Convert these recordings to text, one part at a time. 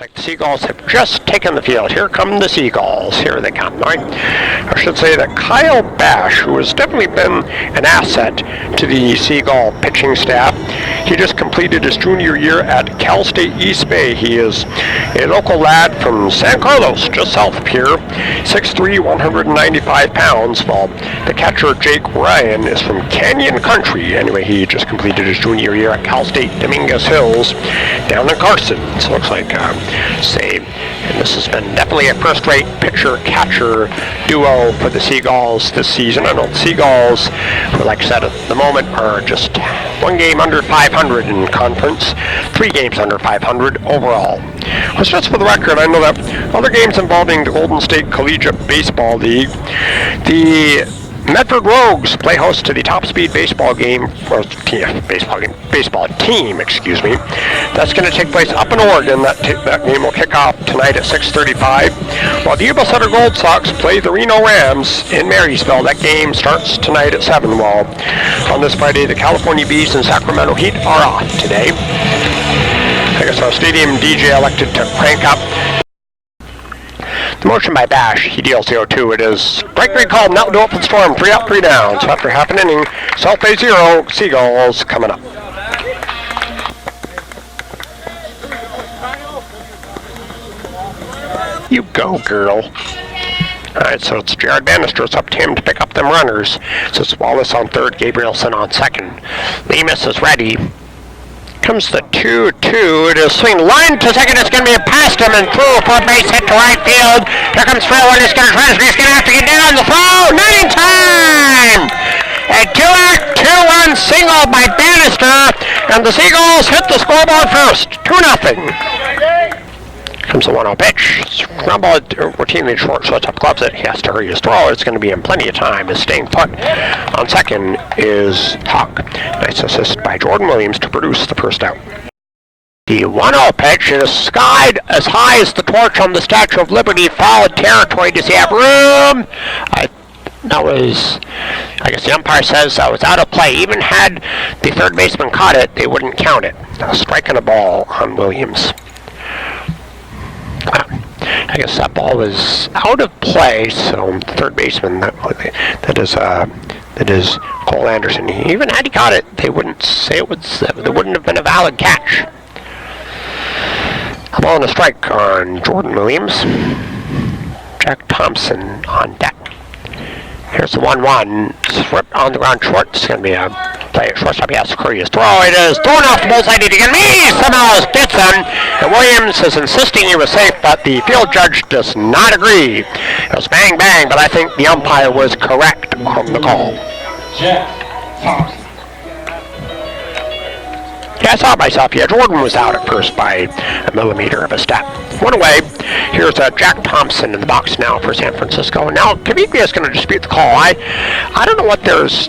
like the Seagulls have just taken the field. Here come the Seagulls. Here they come. Right? I should say that Kyle Bash, who has definitely been an asset to the Seagull pitching staff, he just completed his junior year at Cal State East Bay. He is a local lad from San Carlos, just south of here, 6'3", 195 pounds, while the catcher Jake Ryan is from Canyon Country. Anyway, he just completed his junior year at Cal State Dominguez Hills down in Carson. So it looks like, and this has been definitely a first-rate pitcher-catcher duo for the Seagulls this season. I know the Seagulls, like I said, at the moment are just one game under 500 in conference, 3 games under 500 overall. Well, just for the record, I know that other games involving the Golden State Collegiate Baseball League, the Medford Rogues play host to the Top Speed baseball team, excuse me. That's going to take place up in Oregon. That game will kick off tonight at 6:35. While the Yuba Sutter Gold Sox play the Reno Rams in Marysville. That game starts tonight at 7. While on this Friday, the California Bees and Sacramento Heat are off today. I guess our stadium DJ elected to crank up the motion by Bash. He deals 0-2. It is strike 3 called, now do it for the Storm. 3 up, 3 down. So after half an inning, South Bay 0, Seagulls coming up. You go, girl. Alright, so it's Jared Bannister. It's up to him to pick up them runners. So it's Wallace on third, Gabrielson on second. Lemus is ready. Comes the 2-2. It is swing line to second. It's going to be a past him and through for a base hit to right field. Here comes Farrell. It's going to try. He's going to have to get down the throw. Not in time. A 2-out, 2-run single by Bannister, and the Seagulls hit the scoreboard first. 2-0. Comes the 1-0 pitch. Scramble routinely short, so it's up gloves it. He has to hurry his throw. It's going to be in plenty of time. His staying put on second is Hawk. Nice assist by Jordan Williams to produce the first out. The 1-0 pitch is skied as high as the torch on the Statue of Liberty. Fouled territory. Does he have room? That was, I guess the umpire says that was out of play. Even had the third baseman caught it, they wouldn't count it. Striking a ball on Williams. I guess that ball was out of play, so the third baseman, that is Cole Anderson. Even had he caught it, they wouldn't say it wouldn't have been a valid catch. A ball and a strike on Jordan Williams. Jack Thompson on deck. Here's the 1-1. Swept on the ground short. It's going to be a play at shortstop. He has to hurry his throw. It is thrown off the bullseye. Again, somehow gets him. And Williams is insisting he was safe, but the field judge does not agree. It was bang bang, but I think the umpire was correct on the call. Jack Thompson. Yeah, I saw it myself. Yeah, Jordan was out at first by a millimeter of a step. One away. Here's Jack Thompson in the box now for San Francisco. Now, Kaviglia is going to dispute the call. I don't know what there is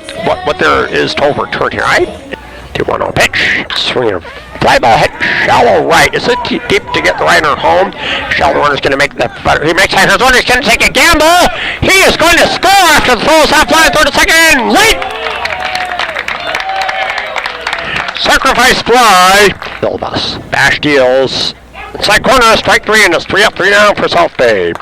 to overturn here. The 1-0 pitch. Swing of fly ball hit shallow right. Is it too deep to get the runner home? Shallow runner's going to make the butter. He makes that. His runner's going to take a gamble. He is going to score after the throw is half line, throw to second. Late. Sacrifice fly. Bilbus. Bash deals. Inside corner, strike 3, and it's 3 up, 3 down for South Bay.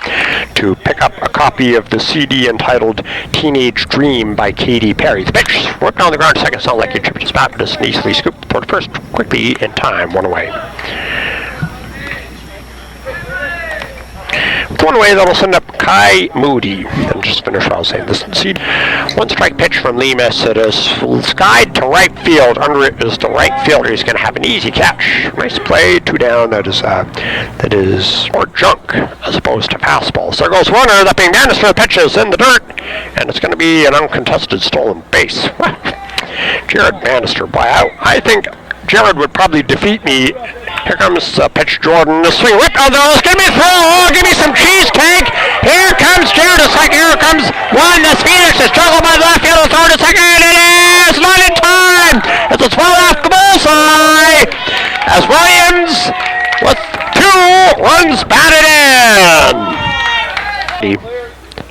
To pick up a copy of the CD entitled Teenage Dream by Katy Perry. The pitch worked on the ground. Second sound like it chipped his bat, but it's easily scooped for the first quickly in time. 1 away. With 1 away, that'll send up Kai Moody. And just finish what I was saying. This seed. 1 strike pitch from Lemus. It is skied to right field. Under it is the right fielder. He's going to have an easy catch. Nice play. 2 down. That is more junk as opposed to fastballs. There goes runner. That being Bannister. Pitches in the dirt. And it's going to be an uncontested stolen base. Jared Bannister. Boy, I think Jared would probably defeat me. Here comes pitch Jordan. The swing whip. Oh, there's going to be a throw. Oh, give me some cheesecake. Here comes Jared to second. Here comes one. That's Phoenix. Is struggled by the left field. Throw to second. It is not in time. It's a 12 off the bullseye. As Williams with 2 runs batted in.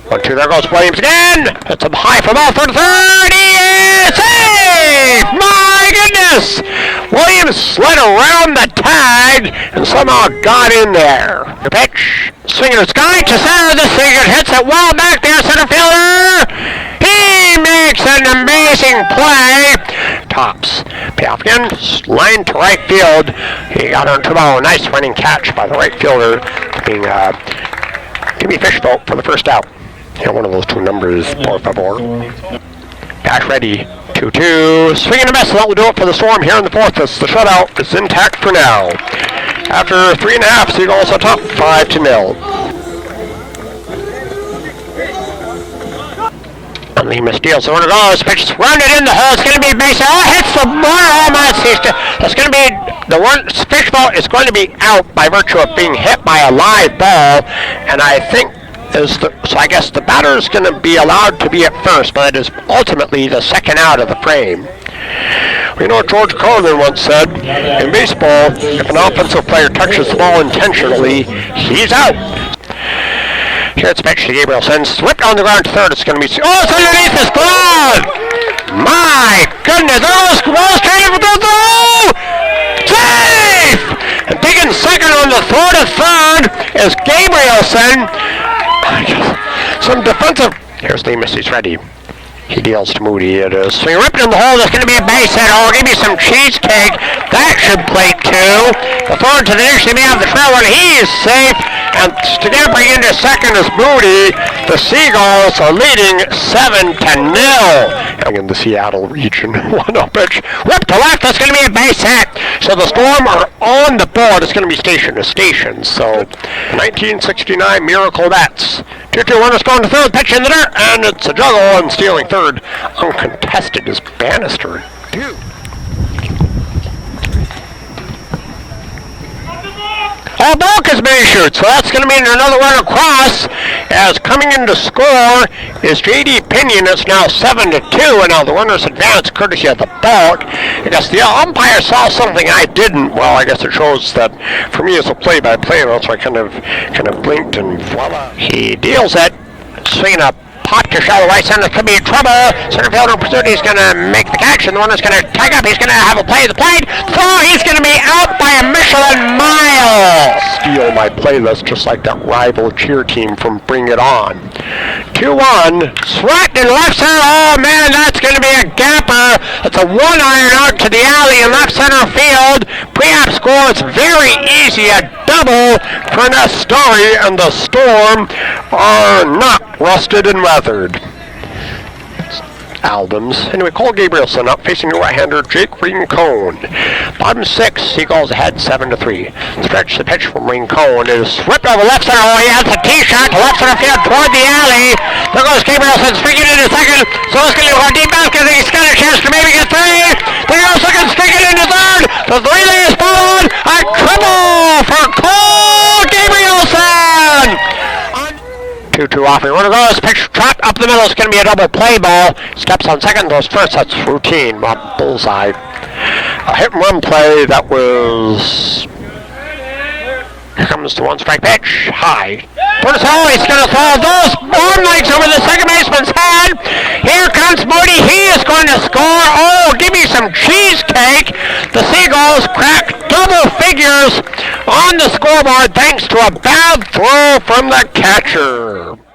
1-2. There goes Williams again. It's a high for ball. Third. He is safe. My goodness! Williams slid around the tag and somehow got in there. The pitch, swinging to sky to center. This thing hits it well back there, center fielder. He makes an amazing play. Tops. Payoff again, line to right field. He got on to ball. Nice running catch by the right fielder. Being Timmy Fishboat for the first out. Yeah, one of those two numbers, por favor. Back ready. 2-2. Swing and a miss. That will do it for the Storm here in the fourth. The shutout is intact for now. After 3.5, Seagulls atop 5-0. And Lima steals the runner goes. Pitch rounded in the hole. It's going to be a base. Oh, hits the bar almost. It's going to be the one. Fishboat is going to be out by virtue of being hit by a live ball. And I think so I guess the batter is going to be allowed to be at first, but it is ultimately the second out of the frame. You know what George Carlin once said, in baseball, if an offensive player touches the ball intentionally, he's out. Here it's pitch to Gabrielson, slipped on the ground to third. It's going to be, oh, it's underneath his glove! My goodness, oh, straight over the throw! Safe! And digging second on the throw to third is Gabrielson. Some defensive. Here's Lemus. He's ready. He deals to Moody. It is swing ripped in the hole. There's going to be a base hit. Oh, give me some cheesecake. That should play two. The throw to the next. He may have the trail one. He is safe. And to get bring into second is Moody. The Seagulls are leading 7-0. In the Seattle region. 1-0 pitch. Whip to left. That's going to be a base hit. So the Storm are on the board. It's going to be station to station. So 1969 Miracle Bats. 2-2 runners going to third. Pitch in the dirt. And it's a juggle and stealing third. Uncontested is Bannister. Dude. Oh, Balk is being shoot, so that's going to mean another run across. As coming in to score is J.D. Pinion. It's now 7-2, and now the runners advance courtesy of the Balk. I guess the umpire saw something I didn't. Well, I guess it shows that for me as a play-by-play, so I kind of blinked and voila. He deals it, swinging up. Pop to shallow right center, could be in trouble. Center fielder in pursuit, he's going to make the catch, and the runner's going to tag up. He's going to have a play. The plate, throw, he's going to be out by a Michelin mile. Steal my playlist just like that rival cheer team from Bring It On. 2-1, Sweat in left center. Oh man, that's going to be a gapper. It's a 1-iron out to the alley in left center field. Pre-op score, it's very easy. A double for Nestori, and the Storm are not rusted and weathered. Albums. Anyway, Cole Gabrielson up facing the right-hander Jake Rincon. Bottom six, Seagulls ahead 7-3. Stretch the pitch from Rincon. It is whipped over left center. Oh, he has a tee shot to left center field toward the alley. There goes Gabrielson streaking into second. So it's going to go deep basket. He's got a chance to maybe get three. There goes second, streaking into third. The three-lay is followed. A triple for Cole Gabrielson. 2-2 off. Runner goes, pitch trapped up the middle. It's going to be a double play ball. Steps on second, goes first. That's routine. Bullseye. A hit and run play. That was. Here comes the one strike pitch. High. He's going to throw those arm legs over the second baseman's head. Here comes Moody. He is going to score. Oh, give me some cheesecake. The Seagulls crack double figures on the scoreboard thanks to a bad throw from the catcher.